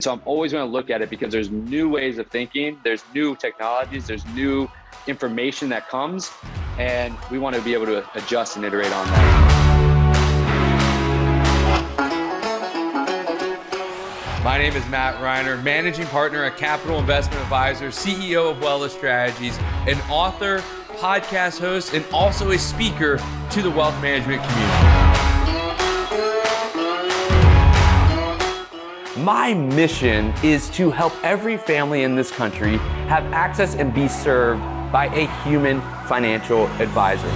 So I'm always going to look at it because there's new ways of thinking, there's new technologies, there's new information that comes, and we want to be able to adjust and iterate on that. My name is Matt Reiner, Managing Partner at Capital Investment Advisor, CEO of Wellness Strategies, an author, podcast host, and also a speaker to the wealth management community. My mission is to help every family in this country have access and be served by a human financial advisor.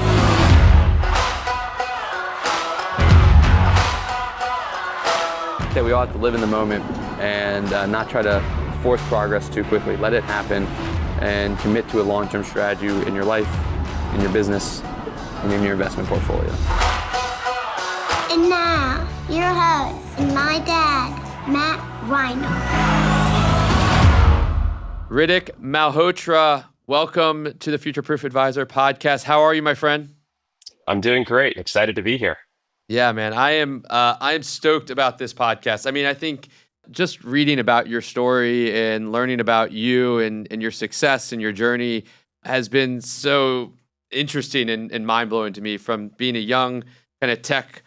That we all have to live in the moment and not try to force progress too quickly. Let it happen and commit to a long-term strategy in your life, in your business, and in your investment portfolio. And now, your host and my dad, Matt Reiner. Ritik Malhotra, welcome to the FutureProof Advisor podcast. How are you, my friend? I'm doing great. Excited to be here. Yeah, man, I am stoked about this podcast. I mean, I think just reading about your story and learning about you and your success and your journey has been so interesting and mind-blowing to me, from being a young kind of tech,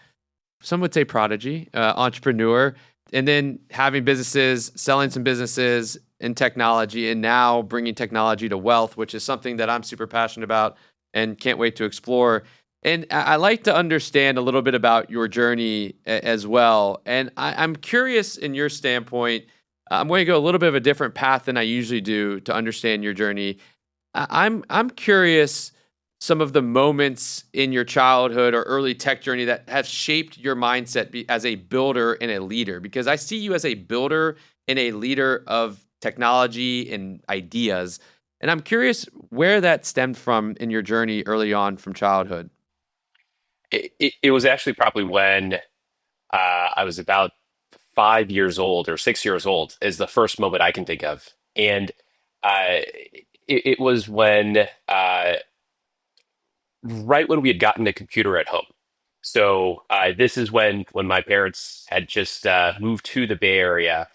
some would say prodigy, entrepreneur, and then having businesses, selling some businesses in technology, and now bringing technology to wealth, which is something that I'm super passionate about and can't wait to explore. And I like to understand a little bit about your journey as well. And I'm curious, in your standpoint, I'm going to go a little bit of a different path than I usually do to understand your journey. I'm curious some of the moments in your childhood or early tech journey that have shaped your mindset as a builder and a leader, because I see you as a builder and a leader of technology and ideas. And I'm curious where that stemmed from in your journey early on from childhood. It was actually probably when I was about 5 years old or 6 years old is the first moment I can think of. And it was when right when we had gotten a computer at home. So this is when my parents had just moved to the Bay Area.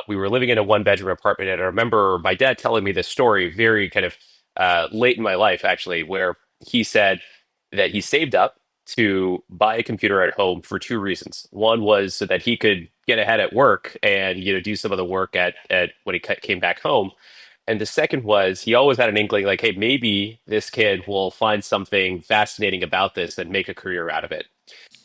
We were living in a one-bedroom apartment, and I remember my dad telling me this story very kind of late in my life, actually, where he said that he saved up to buy a computer at home for two reasons. One was so that he could get ahead at work and do some of the work at when he came back home. And the second was he always had an inkling like, hey, maybe this kid will find something fascinating about this and make a career out of it.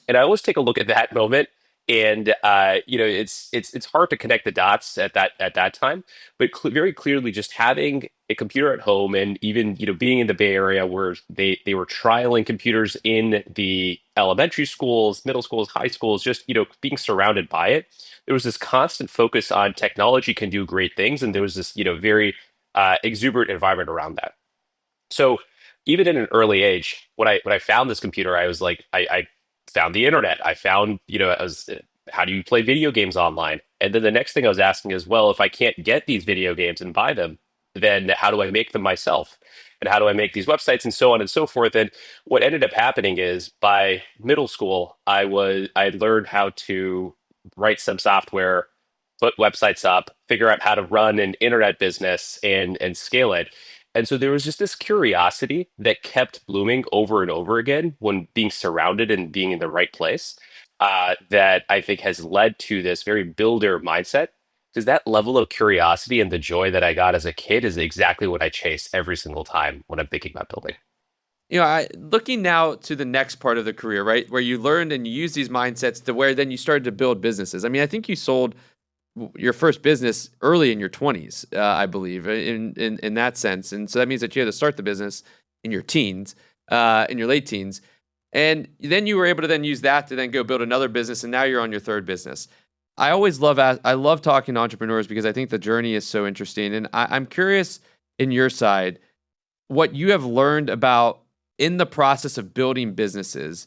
And I always take a look at that moment, and it's hard to connect the dots at that time, but very clearly, just having a computer at home, and even being in the Bay Area where they were trialing computers in the elementary schools, middle schools, high schools, just being surrounded by it, there was this constant focus on technology can do great things, and there was this very exuberant environment around that. So even in an early age, when I found this computer, I was like, I found the internet. I found, how do you play video games online? And then the next thing I was asking is, well, if I can't get these video games and buy them, then how do I make them myself? And how do I make these websites, and so on and so forth? And what ended up happening is by middle school, I learned how to write some software, put websites up, figure out how to run an internet business and scale it. And so there was just this curiosity that kept blooming over and over again when being surrounded and being in the right place, that I think has led to this very builder mindset. Because that level of curiosity and the joy that I got as a kid is exactly what I chase every single time when I'm thinking about building. Looking now to the next part of the career, right, where you learned and you used these mindsets to where then you started to build businesses. I mean, I think you sold your first business early in your 20s, I believe, in that sense. And so that means that you had to start the business in your teens, in your late teens. And then you were able to then use that to then go build another business, and now you're on your third business. I love talking to entrepreneurs because I think the journey is so interesting. And I'm curious, in your side, what you have learned about in the process of building businesses,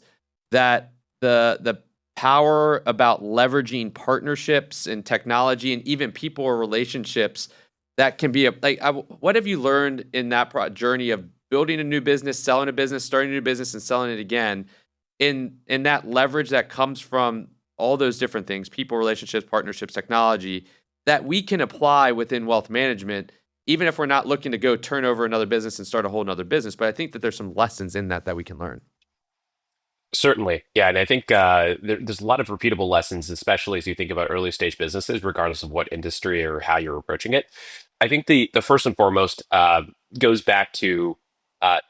that the power about leveraging partnerships and technology and even people or relationships that can be what have you learned in that journey of building a new business, selling a business, starting a new business, and selling it again, in that leverage that comes from all those different things, people, relationships, partnerships, technology, that we can apply within wealth management, even if we're not looking to go turn over another business and start a whole nother business. But I think that there's some lessons in that we can learn. Certainly. Yeah. And I think there's a lot of repeatable lessons, especially as you think about early stage businesses, regardless of what industry or how you're approaching it. I think the first and foremost goes back to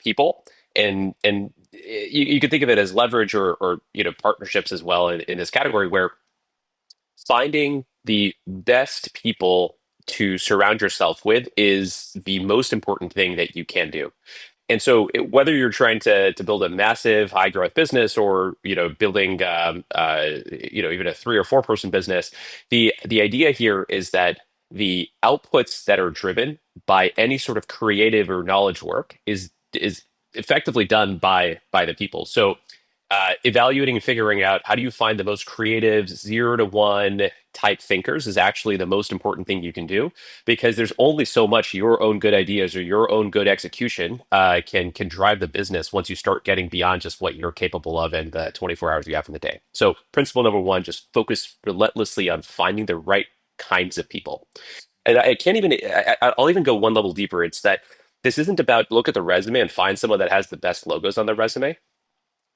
people, and you could think of it as leverage or partnerships as well in this category, where finding the best people to surround yourself with is the most important thing that you can do. And so, whether you're trying to build a massive high growth business, or building even a 3 or 4 person business, the idea here is that the outputs that are driven by any sort of creative or knowledge work is effectively done by the people. So evaluating and figuring out how do you find the most creative 0 to 1 type thinkers is actually the most important thing you can do, because there's only so much your own good ideas or your own good execution can drive the business once you start getting beyond just what you're capable of in the 24 hours you have in the day. So principle number one, just focus relentlessly on finding the right kinds of people. And I'll even go one level deeper. It's that this isn't about look at the resume and find someone that has the best logos on their resume.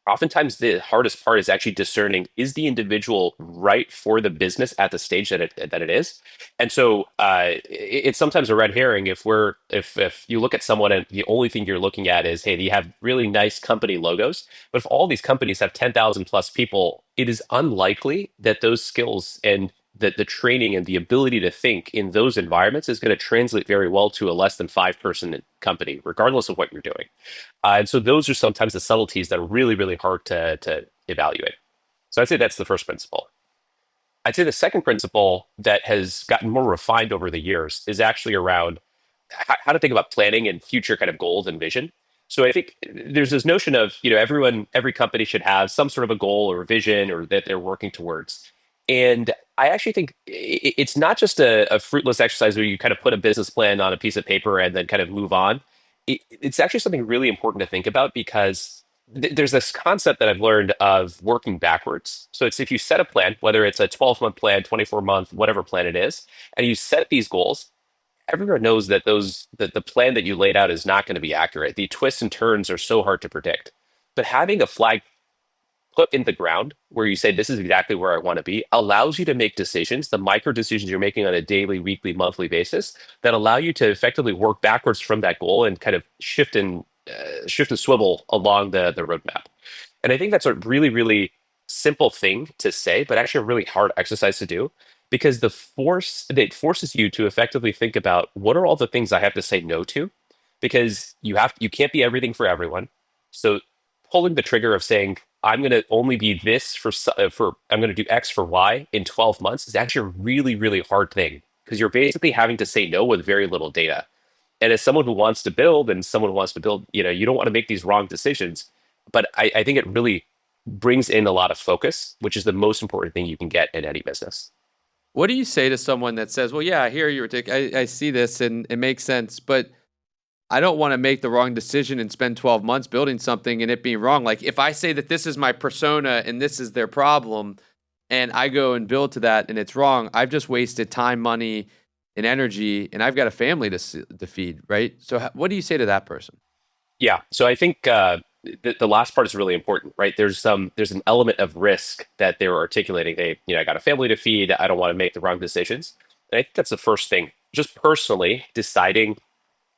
Oftentimes the hardest part is actually discerning, is the individual right for the business at the stage that it is. And so it's sometimes a red herring if you look at someone and the only thing you're looking at is, hey, they have really nice company logos. But if all these companies have 10,000 plus people, it is unlikely that those skills and the training and the ability to think in those environments is going to translate very well to a less than 5 person company, regardless of what you're doing. And so those are sometimes the subtleties that are really, really hard to evaluate. So I'd say that's the first principle. I'd say the second principle that has gotten more refined over the years is actually around how to think about planning and future kind of goals and vision. So I think there's this notion of, every company should have some sort of a goal or a vision or that they're working towards. And I actually think it's not just a fruitless exercise where you kind of put a business plan on a piece of paper and then kind of move on. It's actually something really important to think about, because there's this concept that I've learned of working backwards. So it's, if you set a plan, whether it's a 12-month plan, 24-month, whatever plan it is, and you set these goals, everyone knows that the plan that you laid out is not going to be accurate. The twists and turns are so hard to predict. But having a flag put in the ground where you say, this is exactly where I want to be, allows you to make decisions, the micro decisions you're making on a daily, weekly, monthly basis, that allow you to effectively work backwards from that goal and kind of shift and swivel along the roadmap. And I think that's a really, really simple thing to say, but actually a really hard exercise to do, because it forces you to effectively think about, what are all the things I have to say no to? Because you can't be everything for everyone. So pulling the trigger of saying, I'm going to only be this I'm going to do X for Y in 12 months is actually a really, really hard thing, because you're basically having to say no with very little data. And as someone who wants to build you don't want to make these wrong decisions. But I think it really brings in a lot of focus, which is the most important thing you can get in any business. What do you say to someone that says, well, yeah, I hear you, Ritik. I see this and it makes sense, but I don't want to make the wrong decision and spend 12 months building something and it being wrong. Like, if I say that this is my persona and this is their problem, and I go and build to that and it's wrong, I've just wasted time, money, and energy, and I've got a family to feed, right? So what do you say to that person? Yeah. So I think the last part is really important, right? There's an element of risk that they were articulating. I got a family to feed. I don't want to make the wrong decisions. And I think that's the first thing. Just personally deciding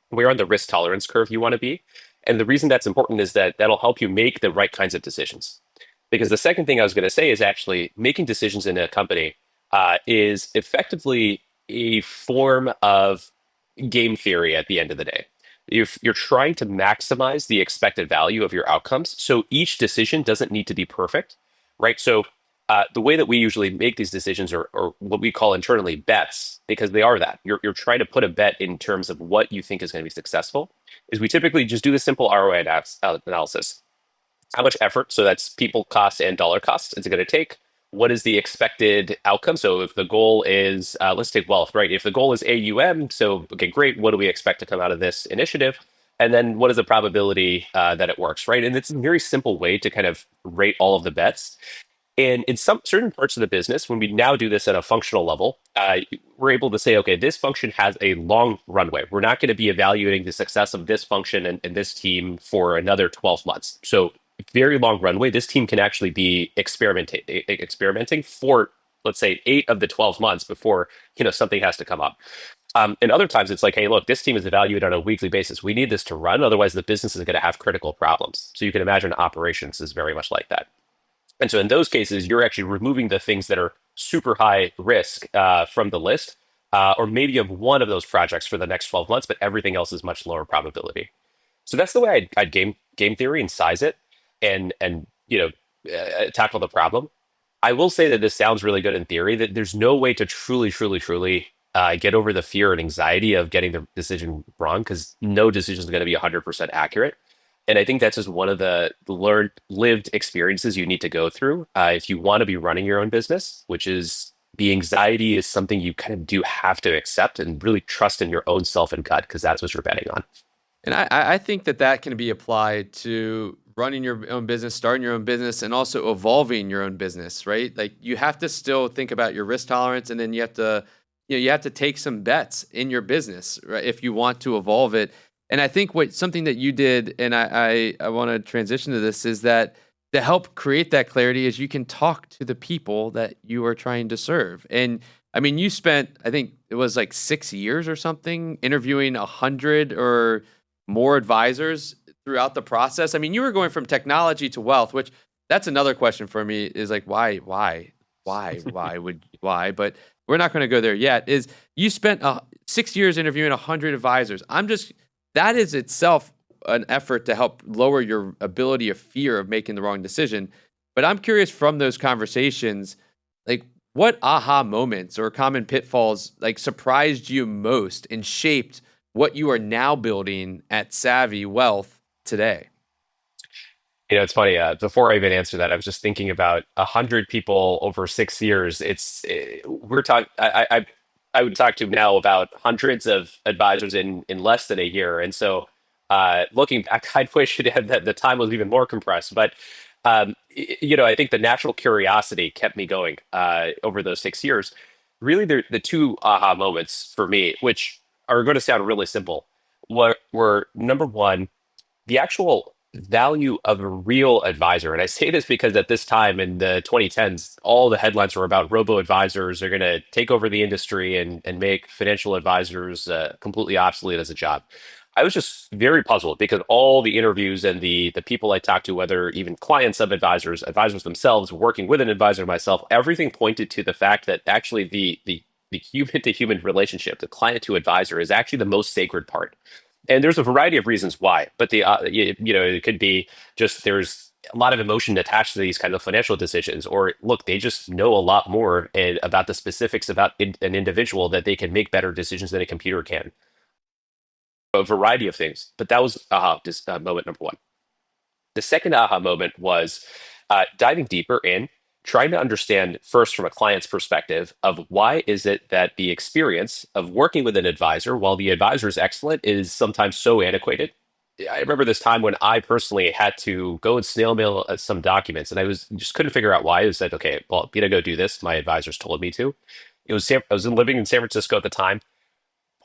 where on the risk tolerance curve you want to be. And the reason that's important is that that'll help you make the right kinds of decisions. Because the second thing I was going to say is actually making decisions in a company is effectively a form of game theory at the end of the day. You're trying to maximize the expected value of your outcomes. So each decision doesn't need to be perfect, right? So the way that we usually make these decisions are what we call internally bets, because they are that. You're trying to put a bet in terms of what you think is going to be successful, is we typically just do the simple ROI analysis. How much effort, so that's people cost and dollar cost, is it going to take? What is the expected outcome? So if the goal is, let's take wealth, right? If the goal is AUM, so, okay, great. What do we expect to come out of this initiative? And then what is the probability that it works, right? And it's a very simple way to kind of rate all of the bets. And in some certain parts of the business, when we now do this at a functional level, we're able to say, okay, this function has a long runway. We're not going to be evaluating the success of this function and this team for another 12 months. So very long runway. This team can actually be experimenting for, let's say, 8 of the 12 months before something has to come up. And other times it's like, hey, look, this team is evaluated on a weekly basis. We need this to run, otherwise the business is going to have critical problems. So you can imagine operations is very much like that. And so in those cases, you're actually removing the things that are super high risk from the list, or maybe you have one of those projects for the next 12 months, but everything else is much lower probability. So that's the way I'd game theory and size it, and tackle the problem. I will say that this sounds really good in theory. That there's no way to truly get over the fear and anxiety of getting the decision wrong, because no decision is going to be 100% accurate. And I think that's just one of the learned, lived experiences you need to go through if you want to be running your own business, which is the anxiety is something you kind of do have to accept and really trust in your own self and gut, because that's what you're betting on. And I think that can be applied to running your own business, starting your own business, and also evolving your own business, right? Like you have to still think about your risk tolerance, and then you have to, you have to take some bets in your business, right? If you want to evolve it. And I think something that you did, and I want to transition to this, is that to help create that clarity is you can talk to the people that you are trying to serve. And I mean, you spent, I think it was like 6 years or something, interviewing 100 or more advisors throughout the process. I mean, you were going from technology to wealth, which that's another question for me is like, why, but we're not going to go there yet. Is you spent 6 years interviewing 100 advisors. That is itself an effort to help lower your ability of fear of making the wrong decision. But I'm curious from those conversations, like what aha moments or common pitfalls like surprised you most and shaped what you are now building at Savvy Wealth today? It's funny. Before I even answer that, I was just thinking about 100 people over 6 years. We're talking. I would talk to now about hundreds of advisors in less than a year, and so looking back, I wish that the time was even more compressed. But I think the natural curiosity kept me going over those 6 years. Really, the two aha moments for me, which are going to sound really simple, were number one, the actual value of a real advisor. And I say this because at this time in the 2010s, all the headlines were about robo advisors are going to take over the industry and make financial advisors completely obsolete as a job. I was just very puzzled because all the interviews and the people I talked to, whether even clients of advisors, advisors themselves, working with an advisor myself, everything pointed to the fact that actually the human to human relationship, the client to advisor, is actually the most sacred part. And there's a variety of reasons why, but it could be just there's a lot of emotion attached to these kind of financial decisions, or look, they just know a lot more about the specifics about an individual that they can make better decisions than a computer can. A variety of things, but that was moment number one. The second aha moment was diving deeper in, trying to understand first from a client's perspective of why is it that the experience of working with an advisor, while the advisor is excellent, is sometimes so antiquated. I remember this time when I personally had to go and snail mail some documents, and I was just couldn't figure out why. I said, okay, well, I'm gonna go do this. My advisors told me to. I was living in San Francisco at the time,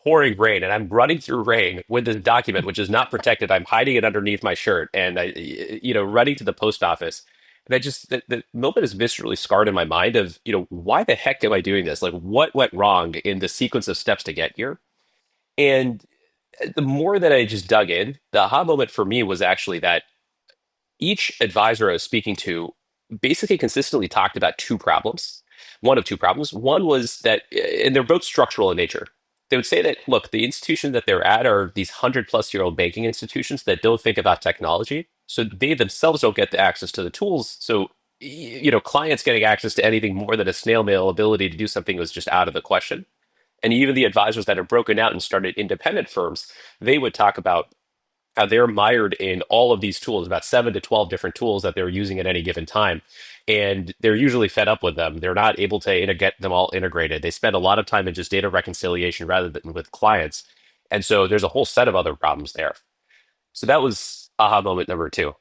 pouring rain, and I'm running through rain with this document which is not protected. I'm hiding it underneath my shirt, and running to the post office. And I just the moment is viscerally scarred in my mind of why the heck am I doing this? Like, what went wrong in the sequence of steps to get here? And the more that I just dug in, the aha moment for me was actually that each advisor I was speaking to basically consistently talked about two problems. One of two problems. One was that, and they're both structural in nature. They would say that, look, the institution that they're at are these 100-plus-year-old banking institutions that don't think about technology. So they themselves don't get the access to the tools. So, clients getting access to anything more than a snail mail ability to do something was just out of the question. And even the advisors that have broken out and started independent firms, they would talk about how they're mired in all of these tools, about 7 to 12 different tools that they're using at any given time. And they're usually fed up with them. They're not able to get them all integrated. They spend a lot of time in just data reconciliation rather than with clients. And so there's a whole set of other problems there. So that was aha moment number two.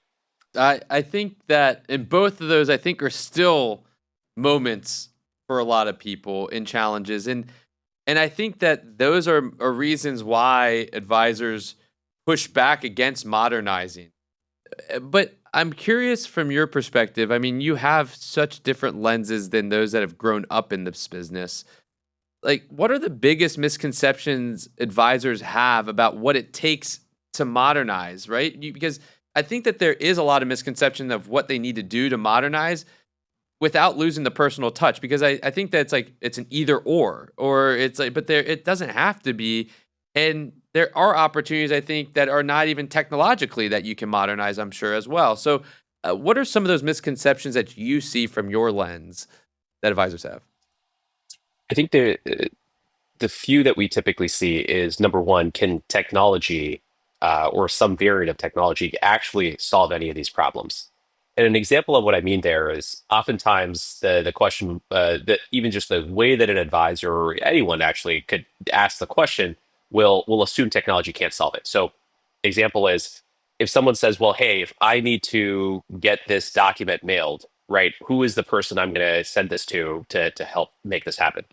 I think that in both of those, I think are still moments for a lot of people in challenges, and I think that those are reasons why advisors push back against modernizing. But I'm curious from your perspective. I mean, you have such different lenses than those that have grown up in this business. Like, what are the biggest misconceptions advisors have about what it takes to modernize, right? Because I think that there is a lot of misconception of what they need to do to modernize without losing the personal touch. Because I think that it's an either or it's like, but there it doesn't have to be. And there are opportunities, I think, that are not even technologically that you can modernize, I'm sure, as well. So, what are some of those misconceptions that you see from your lens that advisors have? I think the few that we typically see is number one, can technology or some variant of technology actually solve any of these problems? And an example of what I mean there is oftentimes the question that even just the way that an advisor or anyone actually could ask the question will assume technology can't solve it. So example is if someone says, well, hey, if I need to get this document mailed, right, who is the person I'm going to send this to help make this happen?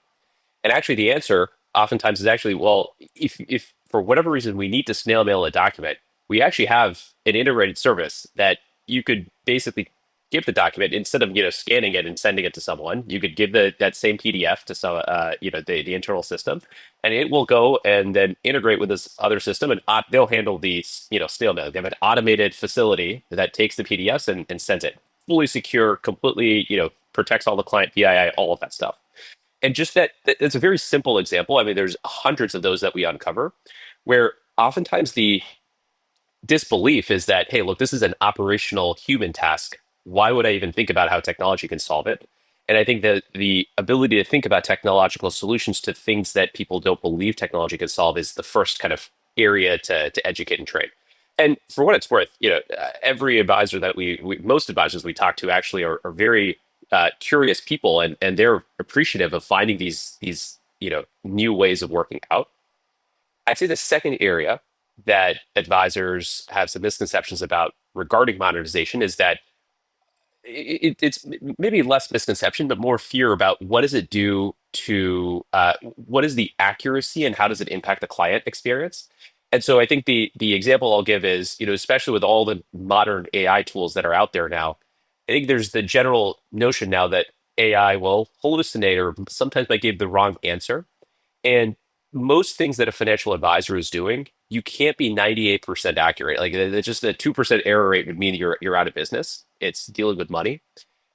And actually, the answer oftentimes is actually, well, if for whatever reason we need to snail mail a document, we actually have an integrated service that you could basically give the document instead of scanning it and sending it to someone. You could give that same PDF to some the internal system, and it will go and then integrate with this other system, and they'll handle the snail mail. They have an automated facility that takes the PDFs and sends it fully secure, completely protects all the client PII, all of that stuff. And just it's a very simple example. I mean, there's hundreds of those that we uncover where oftentimes the disbelief is that, hey, look, this is an operational human task. Why would I even think about how technology can solve it? And I think that the ability to think about technological solutions to things that people don't believe technology can solve is the first kind of area to educate and train. And for what it's worth, every advisor that most advisors we talk to actually are very curious people, and they're appreciative of finding these new ways of working out. I'd say the second area that advisors have some misconceptions about regarding monetization is that it's maybe less misconception, but more fear about what does it do to what is the accuracy and how does it impact the client experience. And so I think the example I'll give is, especially with all the modern AI tools that are out there now, I think there's the general notion now that AI will hallucinate or sometimes might give the wrong answer. And most things that a financial advisor is doing, you can't be 98% accurate. Like just a 2% error rate would mean you're out of business. It's dealing with money.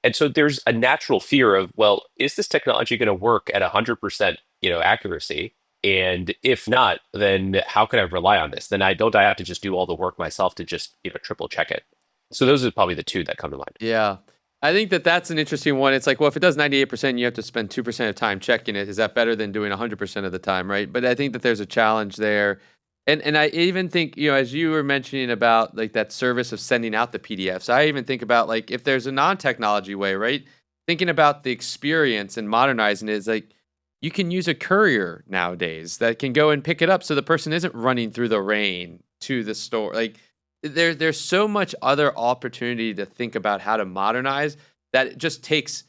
And so there's a natural fear of, well, is this technology going to work at 100%, accuracy? And if not, then how can I rely on this? Then I have to just do all the work myself to just, triple check it. So those are probably the two that come to mind. Yeah. I think that that's an interesting one. It's like, well, if it does 98%, you have to spend 2% of time checking it. Is that better than doing 100% of the time, right? But I think that there's a challenge there. And I even think, as you were mentioning about like that service of sending out the PDFs, I even think about like if there's a non-technology way, right? Thinking about the experience and modernizing it is like you can use a courier nowadays that can go and pick it up so the person isn't running through the rain to the store. Like there's so much other opportunity to think about how to modernize that it just takes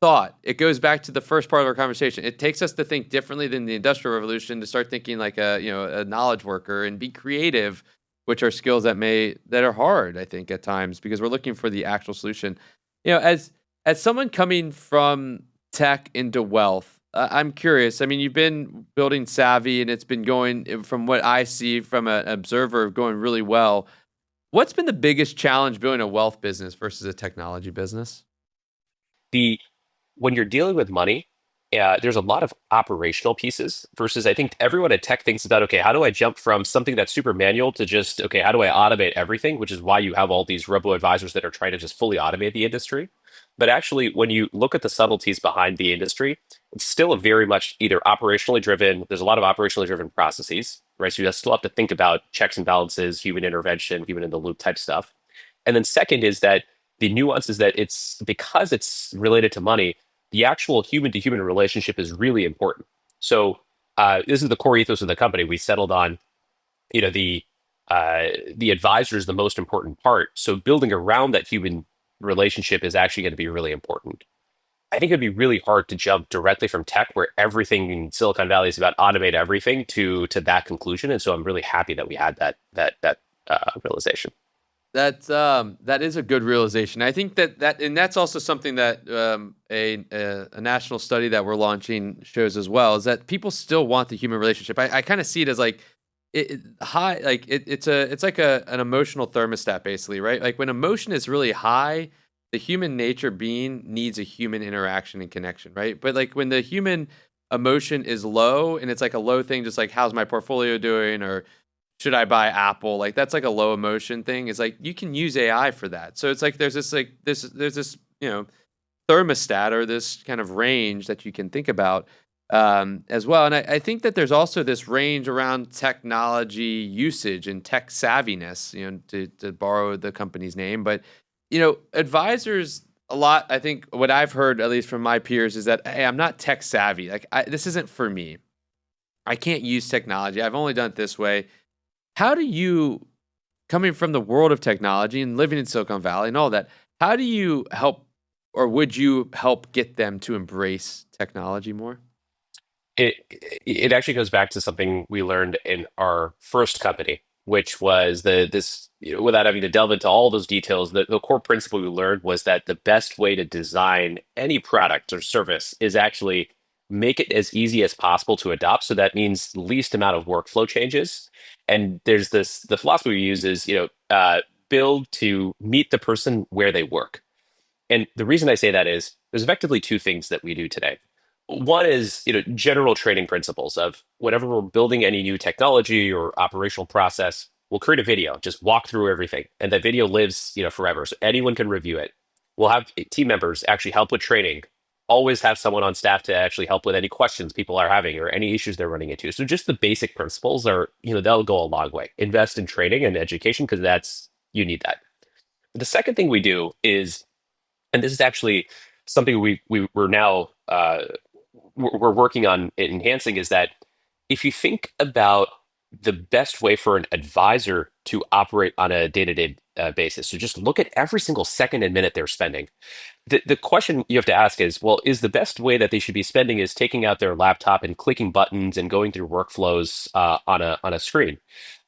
thought. It goes back to the first part of our conversation. It takes us to think differently than the Industrial Revolution, to start thinking like a knowledge worker and be creative, which are skills that are hard, I think, at times, because we're looking for the actual solution. As someone coming from tech into wealth, I'm curious. I mean, you've been building Savvy, and it's been going, from what I see from an observer, going really well. What's been the biggest challenge building a wealth business versus a technology business? When you're dealing with money, there's a lot of operational pieces versus I think everyone at tech thinks about, okay, how do I jump from something that's super manual to just, okay, how do I automate everything? Which is why you have all these robo advisors that are trying to just fully automate the industry. But actually, when you look at the subtleties behind the industry, it's still a very much either operationally driven, there's a lot of operationally driven processes, right? So you still have to think about checks and balances, human intervention, human in the loop type stuff. And then second is that the nuance is that it's because it's related to money, the actual human to human relationship is really important. So this is the core ethos of the company. We settled on, the the advisor is the most important part. So building around that human relationship is actually going to be really important. I think it'd be really hard to jump directly from tech, where everything in Silicon Valley is about automate everything, to that conclusion. And so I'm really happy that we had that realization. That is a good realization. I think and that's also something that a national study that we're launching shows as well, is that people still want the human relationship. I kind of see it as like high, like it's like an emotional thermostat basically, right? Like when emotion is really high, the human nature being needs a human interaction and connection, right? But like when the human emotion is low and it's like a low thing, just like how's my portfolio doing, or should I buy Apple? Like that's like a low emotion thing. It's like you can use AI for that. So it's like there's this thermostat, or this kind of range that you can think about as well. And I think that there's also this range around technology usage and tech savviness, to borrow the company's name. But advisors a lot. I think what I've heard, at least from my peers, is that hey, I'm not tech savvy. Like this isn't for me. I can't use technology. I've only done it this way. How do you, coming from the world of technology and living in Silicon Valley and all that, how do you help, or would you help get them to embrace technology more? It it actually goes back to something we learned in our first company, which was without having to delve into all those details, the core principle we learned was that the best way to design any product or service is actually make it as easy as possible to adopt. So that means least amount of workflow changes. And there's the philosophy we use is, build to meet the person where they work. And the reason I say that is there's effectively two things that we do today. One is, general training principles of whenever we're building any new technology or operational process, we'll create a video, just walk through everything, and that video lives, forever, so anyone can review it. We'll have team members actually help with training. Always have someone on staff to actually help with any questions people are having or any issues they're running into. So just the basic principles are, they'll go a long way. Invest in training and education because you need that. The second thing we do is, and this is actually something we're now we're working on enhancing, is that if you think about the best way for an advisor to operate on a day-to-day basis, so just look at every single second and minute they're spending. The question you have to ask is, well, is the best way that they should be spending is taking out their laptop and clicking buttons and going through workflows on a screen?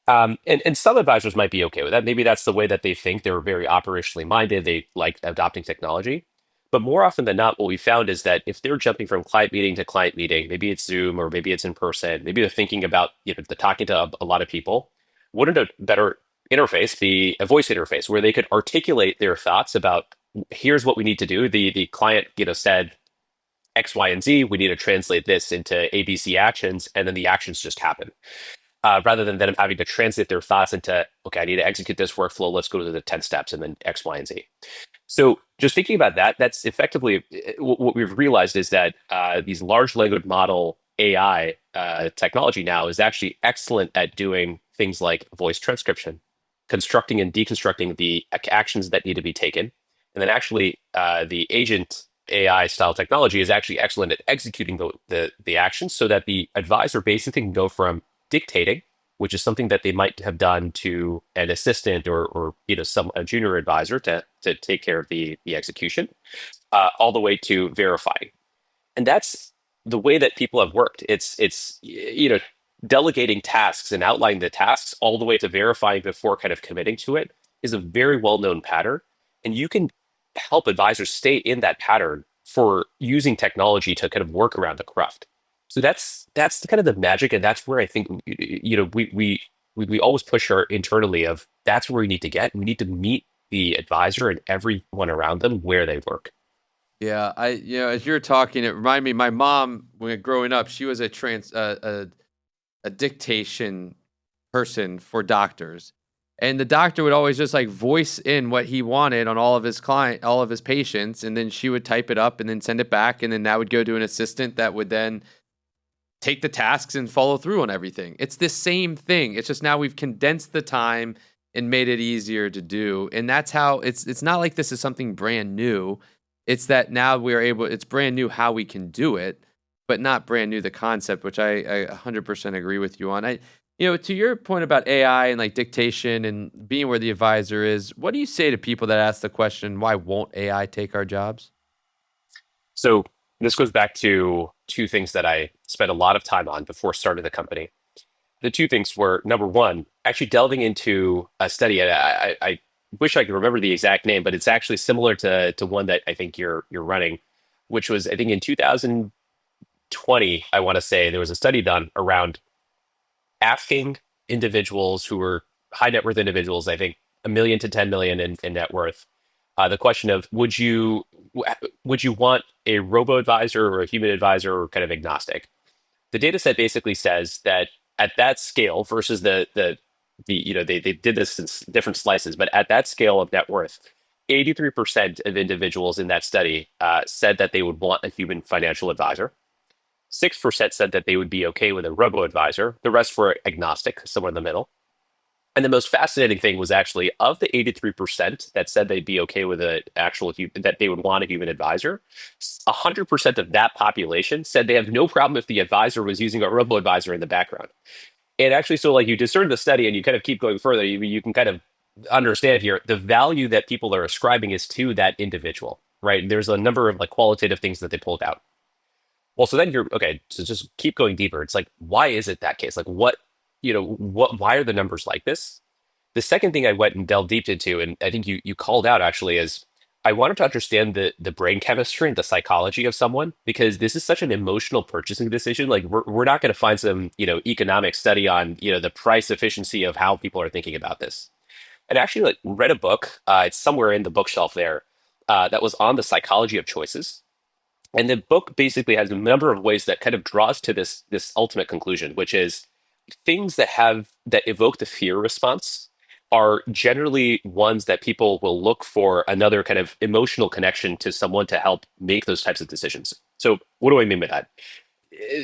And some advisors might be okay with that. Maybe that's the way that they think. They're very operationally minded. They like adopting technology. But more often than not, what we found is that if they're jumping from client meeting to client meeting, maybe it's Zoom or maybe it's in person, maybe they're thinking about the talking to a lot of people. Wouldn't a better interface be a voice interface where they could articulate their thoughts about here's what we need to do? The client said X, Y, and Z. We need to translate this into ABC actions, and then the actions just happen. Rather than them having to translate their thoughts into, okay, I need to execute this workflow. Let's go to the 10 steps and then X, Y, and Z. So just thinking about that, that's effectively what we've realized is that these large language model AI technology now is actually excellent at doing things like voice transcription, constructing and deconstructing the actions that need to be taken. And then actually the agent AI style technology is actually excellent at executing the actions so that the advisor basically can go from dictating, which is something that they might have done to an assistant or a junior advisor to take care of the execution, all the way to verifying. And that's the way that people have worked. It's delegating tasks and outlining the tasks all the way to verifying before kind of committing to it is a very well-known pattern. And you can help advisors stay in that pattern for using technology to kind of work around the craft. So that's kind of the magic, and that's where I think we always push our internally of that's where we need to get. We need to meet the advisor and everyone around them where they work. Yeah, as you're talking, it reminded me. My mom, when growing up, she was a dictation person for doctors, and the doctor would always just like voice in what he wanted on all of his patients, and then she would type it up and then send it back, and then that would go to an assistant that would then take the tasks and follow through on everything. It's the same thing. It's just now we've condensed the time and made it easier to do. And that's how it's not like this is something brand new. It's that now it's brand new how we can do it. but not brand new, the concept, which I 100% agree with you on. To your point about AI and like dictation and being where the advisor is, what do you say to people that ask the question, why won't AI take our jobs? So this goes back to two things that I spent a lot of time on before starting the company. The two things were, number one, actually delving into a study. I wish I could remember the exact name, but it's actually similar to one that I think you're running, which was, I think, in 2020. I want to say there was a study done around asking individuals who were high net worth individuals, I think a million to 10 million in net worth, the question of would you want a robo advisor or a human advisor, or kind of agnostic? The data set basically says that at that scale versus they did this in different slices, but at that scale of net worth, 83% of individuals in that study said that they would want a human financial advisor. 6% said that they would be okay with a robo advisor. The rest were agnostic, somewhere in the middle. And the most fascinating thing was actually, of the 83% that said they'd be okay with that they would want a human advisor, 100% of that population said they have no problem if the advisor was using a robo advisor in the background. And actually, so like you discern the study and you kind of keep going further, you can kind of understand here the value that people are ascribing is to that individual, right? There's a number of like qualitative things that they pulled out. Well, so then you're okay. So just keep going deeper. It's like, why is it that case? Like, why are the numbers like this? The second thing I went and delved deep into, and I think you called out actually, is I wanted to understand the brain chemistry and the psychology of someone, because this is such an emotional purchasing decision. Like, we're not going to find some, economic study on, the price efficiency of how people are thinking about this. And actually, like, read a book. It's somewhere in the bookshelf there, that was on the psychology of choices. And the book basically has a number of ways that kind of draws to this ultimate conclusion, which is things that evoke the fear response are generally ones that people will look for another kind of emotional connection to someone to help make those types of decisions. So what do I mean by that?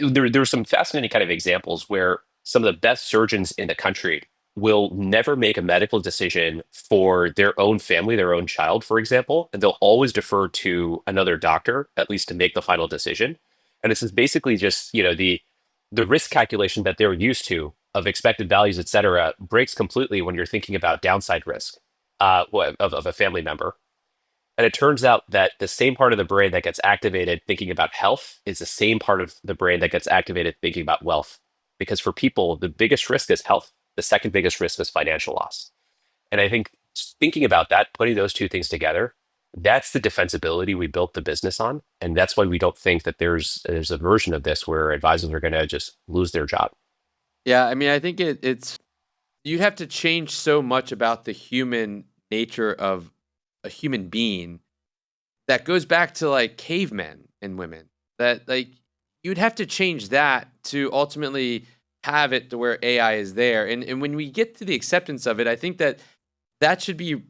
There are some fascinating kind of examples where some of the best surgeons in the country will never make a medical decision for their own family, their own child, for example, and they'll always defer to another doctor, at least to make the final decision. And this is basically just, the risk calculation that they're used to of expected values, et cetera, breaks completely when you're thinking about downside risk of a family member. And it turns out that the same part of the brain that gets activated thinking about health is the same part of the brain that gets activated thinking about wealth. Because for people, the biggest risk is health. The second biggest risk is financial loss. And I think just thinking about that, putting those two things together, that's the defensibility we built the business on. And that's why we don't think that there's a version of this where advisors are going to just lose their job. Yeah, I mean, I think it's you have to change so much about the human nature of a human being that goes back to like cavemen and women, that like you'd have to change that to ultimately have it to where AI is there. And when we get to the acceptance of it, I think that should be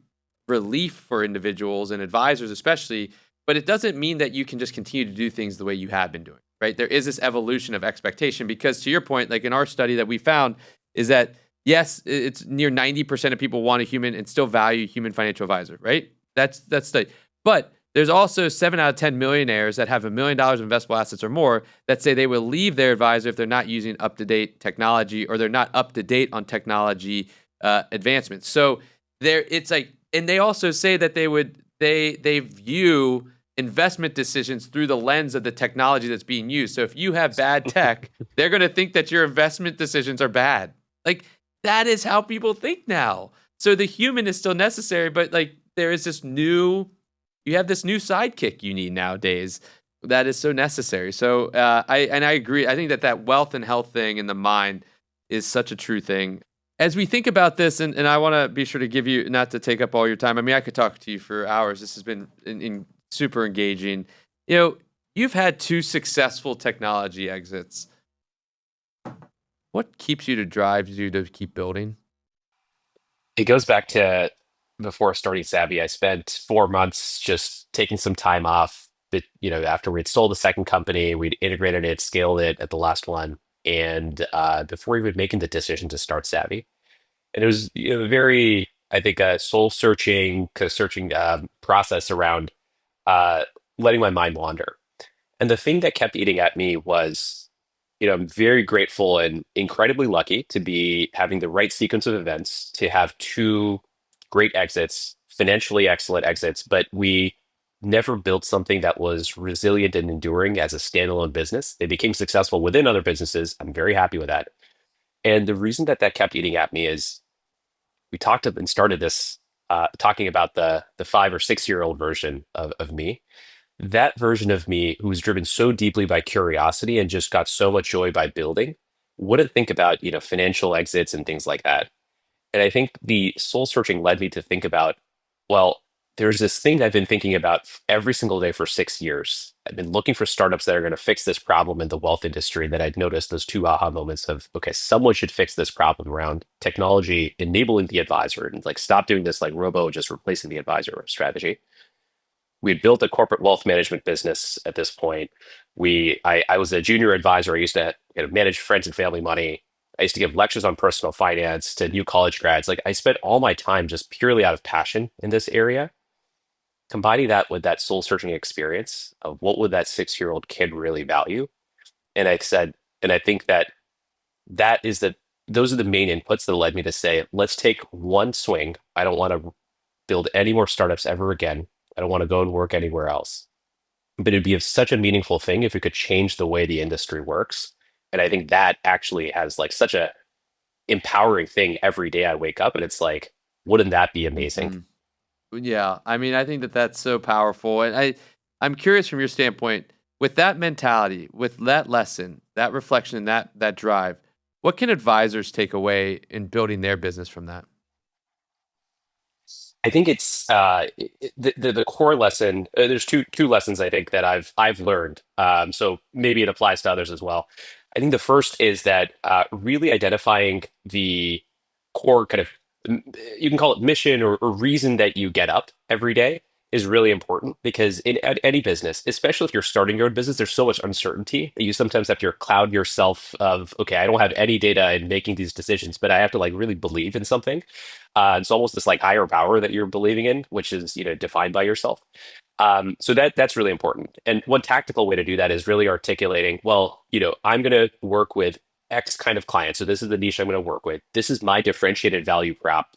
relief for individuals and advisors especially, but it doesn't mean that you can just continue to do things the way you have been doing, right? There is this evolution of expectation, because to your point, like in our study that we found is that yes, it's near 90% of people want a human and still value human financial advisor, right? That's study. But there's also 7 out of 10 millionaires that have $1 million of investable assets or more that say they will leave their advisor if they're not using up-to-date technology, or they're not up-to-date on technology advancements. So it's like, and they also say that they view investment decisions through the lens of the technology that's being used. So if you have bad tech, they're going to think that your investment decisions are bad. Like, that is how people think now. So the human is still necessary, but like there is you have this new sidekick you need nowadays that is so necessary. So I agree. I think that wealth and health thing in the mind is such a true thing. As we think about this, and I want to be sure to give you, not to take up all your time. I mean, I could talk to you for hours. This has been super engaging. You've had 2 successful technology exits. What keeps you drives you to keep building? It goes back to before starting Savvy. I spent 4 months just taking some time off. But after we'd sold the second company, we'd integrated it, scaled it at the last one, and before even making the decision to start Savvy. And it was very, I think, a soul searching process around letting my mind wander. And the thing that kept eating at me was, I'm very grateful and incredibly lucky to be having the right sequence of events to have two great exits, financially excellent exits, but we never built something that was resilient and enduring as a standalone business. They became successful within other businesses. I'm very happy with that. And the reason that that kept eating at me is we talked and started this talking about the 5 or 6 year old version of me. That version of me who was driven so deeply by curiosity and just got so much joy by building wouldn't think about financial exits and things like that. And I think the soul searching led me to think about, well, there's this thing I've been thinking about every single day for 6 years. I've been looking for startups that are going to fix this problem in the wealth industry. That I'd noticed those two aha moments of, okay, someone should fix this problem around technology enabling the advisor and like stop doing this like robo just replacing the advisor strategy. We had built a corporate wealth management business at this point. I was a junior advisor. I used to manage friends and family money. I used to give lectures on personal finance to new college grads. Like I spent all my time just purely out of passion in this area. Combining that with that soul searching experience of what would that 6 year old kid really value. And I said, and I think that that is the those are the main inputs that led me to say, let's take one swing. I don't want to build any more startups ever again. I don't want to go and work anywhere else. But it'd be such a meaningful thing if we could change the way the industry works. And I think that actually has like such a empowering thing every day I wake up and it's like, wouldn't that be amazing? Mhm. Yeah, I mean, I think that that's so powerful, and I'm curious from your standpoint, with that mentality, with that lesson, that reflection, and that drive, what can advisors take away in building their business from that? I think it's the core lesson. There's two lessons I think that I've learned. So maybe it applies to others as well. I think the first is that really identifying the core kind of you can call it mission or reason that you get up every day is really important because in any business, especially if you're starting your own business, there's so much uncertainty that you sometimes have to cloud yourself of, okay, I don't have any data in making these decisions, but I have to like really believe in something. It's almost this like higher power that you're believing in, which is defined by yourself. So that's really important. And one tactical way to do that is really articulating, well, I'm going to work with X kind of client. So this is the niche I'm going to work with. This is my differentiated value prop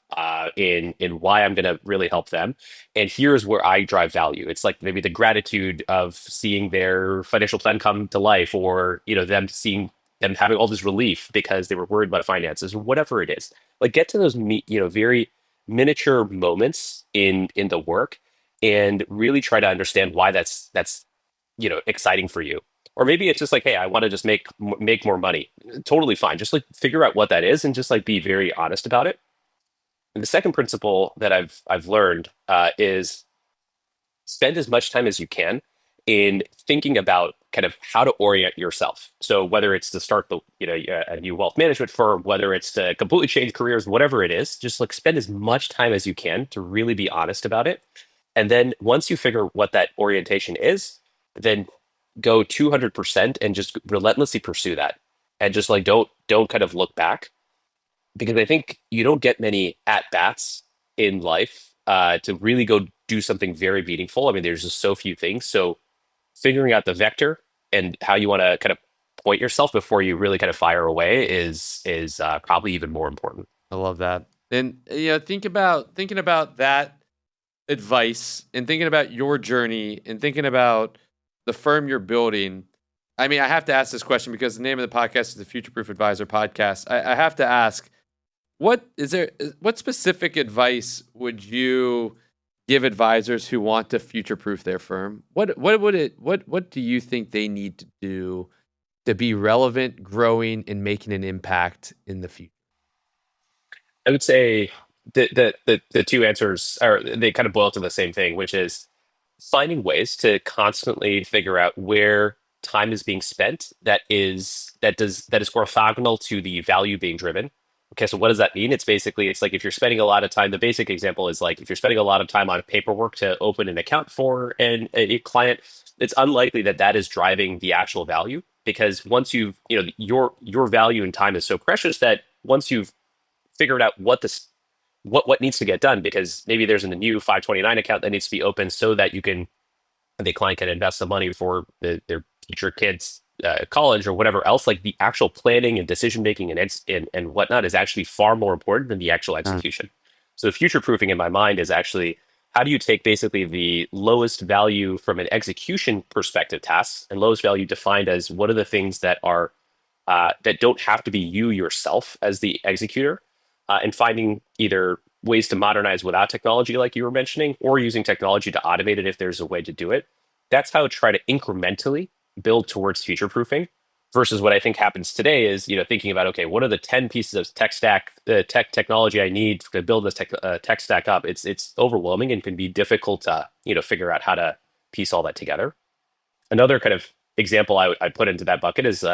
in why I'm going to really help them. And here's where I drive value. It's like maybe the gratitude of seeing their financial plan come to life, or them having all this relief because they were worried about finances, or whatever it is. Like get to those very miniature moments in the work and really try to understand why that's exciting for you. Or maybe it's just like, hey, I want to just make more money. Totally fine. Just like figure out what that is and just like be very honest about it. And the second principle that I've learned is spend as much time as you can in thinking about kind of how to orient yourself. So whether it's to start a new wealth management firm, whether it's to completely change careers, whatever it is, just like spend as much time as you can to really be honest about it. And then once you figure what that orientation is, then go 200% and just relentlessly pursue that. And just like don't kind of look back, because I think you don't get many at bats in life to really go do something very meaningful. I mean, there's just so few things. So figuring out the vector and how you want to kind of point yourself before you really kind of fire away is probably even more important. I love that. And thinking about that advice and thinking about your journey and thinking about the firm you're building. I mean, I have to ask this question because the name of the podcast is the FutureProof Advisor podcast. I have to ask, what specific advice would you give advisors who want to future-proof their firm? What do you think they need to do to be relevant, growing, and making an impact in the future? I would say the two answers are they kind of boil to the same thing, which is finding ways to constantly figure out where time is being spent that is orthogonal to the value being driven. Okay, so what does that mean? It's like if you're spending a lot of time, the basic example is like if you're spending a lot of time on paperwork to open an account for a client, it's unlikely that that is driving the actual value, because once your value and time is so precious that once you've figured out what needs to get done, because maybe there's a new 529 account that needs to be open so that the client can invest the money for their teach your kids college or whatever else, like the actual planning and decision making and whatnot is actually far more important than the actual execution. So the future proofing in my mind is actually how do you take basically the lowest value from an execution perspective tasks, and lowest value defined as what are the things that are that don't have to be you yourself as the executor, and finding either ways to modernize without technology, like you were mentioning, or using technology to automate it if there's a way to do it. That's how I try to incrementally build towards future proofing. Versus what I think happens today is, thinking about, okay, what are the 10 pieces of technology I need to build this tech stack up? It's overwhelming and can be difficult to figure out how to piece all that together. Another kind of example I put into that bucket is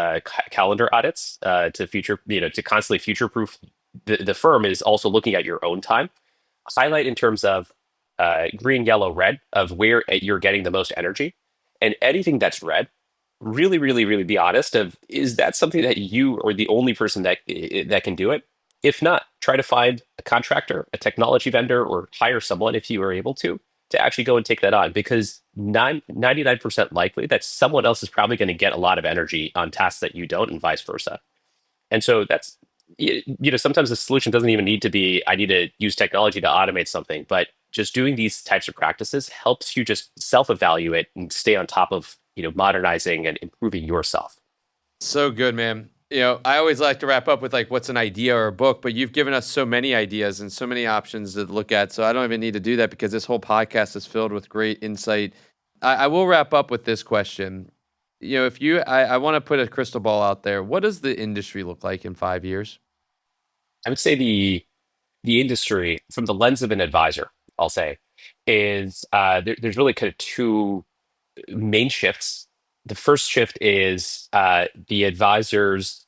calendar audits to constantly future proof the firm is also looking at your own time. Highlight in terms of green, yellow, red of where you're getting the most energy, and anything that's red, really, really, really be honest of is that something that you are the only person that can do it? If not, try to find a contractor, a technology vendor, or hire someone if you are able to actually go and take that on, because 99% likely that someone else is probably going to get a lot of energy on tasks that you don't, and vice versa. And so that's, sometimes the solution doesn't even need to be, I need to use technology to automate something, but just doing these types of practices helps you just self-evaluate and stay on top of, modernizing and improving yourself. So good, man. I always like to wrap up with like, what's an idea or a book, but you've given us so many ideas and so many options to look at. So I don't even need to do that because this whole podcast is filled with great insight. I will wrap up with this question. I want to put a crystal ball out there. What does the industry look like in 5 years? I would say the industry, from the lens of an advisor, I'll say, is there's really kind of two main shifts. The first shift is the advisor's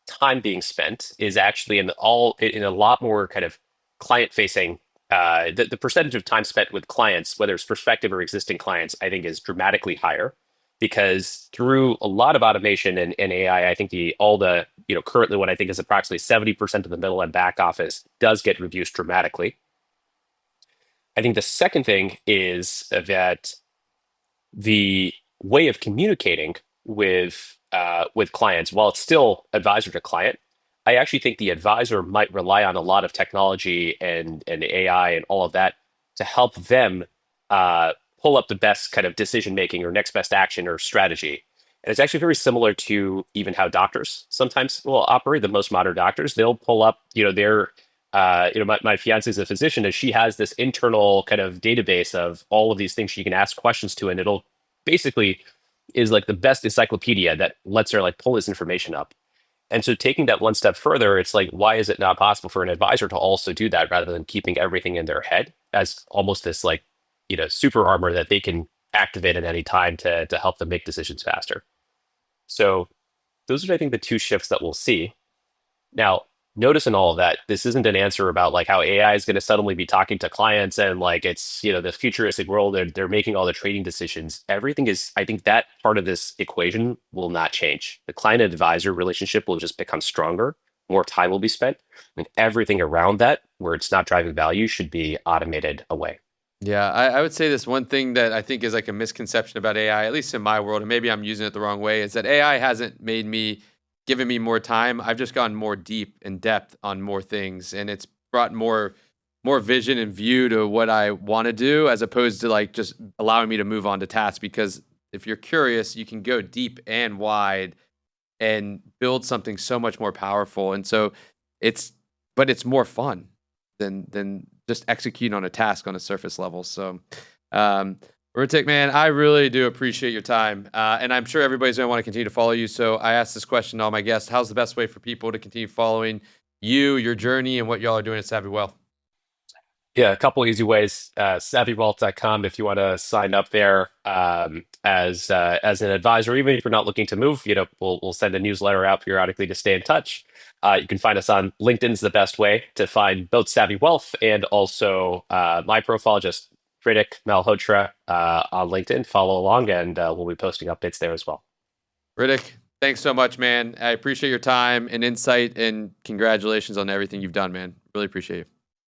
time being spent is actually in a lot more kind of client facing. The percentage of time spent with clients, whether it's prospective or existing clients, I think is dramatically higher, because through a lot of automation and AI, I think currently what I think is approximately 70% of the middle and back office does get reduced dramatically. I think the second thing is that the way of communicating with clients, while it's still advisor to client, I actually think the advisor might rely on a lot of technology and AI and all of that to help them pull up the best kind of decision making or next best action or strategy. And it's actually very similar to even how doctors sometimes will operate. The most modern doctors, they'll pull up, my fiance is a physician, and she has this internal kind of database of all of these things she can ask questions to, and it'll basically is like the best encyclopedia that lets her like pull this information up. And so taking that one step further, it's like, why is it not possible for an advisor to also do that rather than keeping everything in their head as almost this like, super armor that they can activate at any time to help them make decisions faster? So those are, I think, the two shifts that we'll see. Now, notice in all of that, this isn't an answer about like how AI is going to suddenly be talking to clients and like it's, the futuristic world, they're making all the trading decisions. Everything is, I think that part of this equation will not change. The client advisor relationship will just become stronger, more time will be spent, and everything around that where it's not driving value should be automated away. Yeah, I would say this one thing that I think is like a misconception about AI, at least in my world, and maybe I'm using it the wrong way, is that AI hasn't given me more time. I've just gone more deep in depth on more things, and it's brought more vision and view to what I want to do, as opposed to like just allowing me to move on to tasks. Because if you're curious, you can go deep and wide and build something so much more powerful. And so it's more fun than just executing on a task on a surface level. So, Ritik, man, I really do appreciate your time. And I'm sure everybody's going to want to continue to follow you. So I asked this question to all my guests: how's the best way for people to continue following you, your journey, and what y'all are doing at Savvy Wealth? Yeah, a couple easy ways. SavvyWealth.com if you want to sign up there as an advisor. Even if you're not looking to move, we'll send a newsletter out periodically to stay in touch. You can find us on LinkedIn is the best way to find both Savvy Wealth and also my profile, just Ritik Malhotra on LinkedIn. Follow along, and we'll be posting updates there as well. Ritik, thanks so much, man. I appreciate your time and insight, and congratulations on everything you've done, man. Really appreciate it.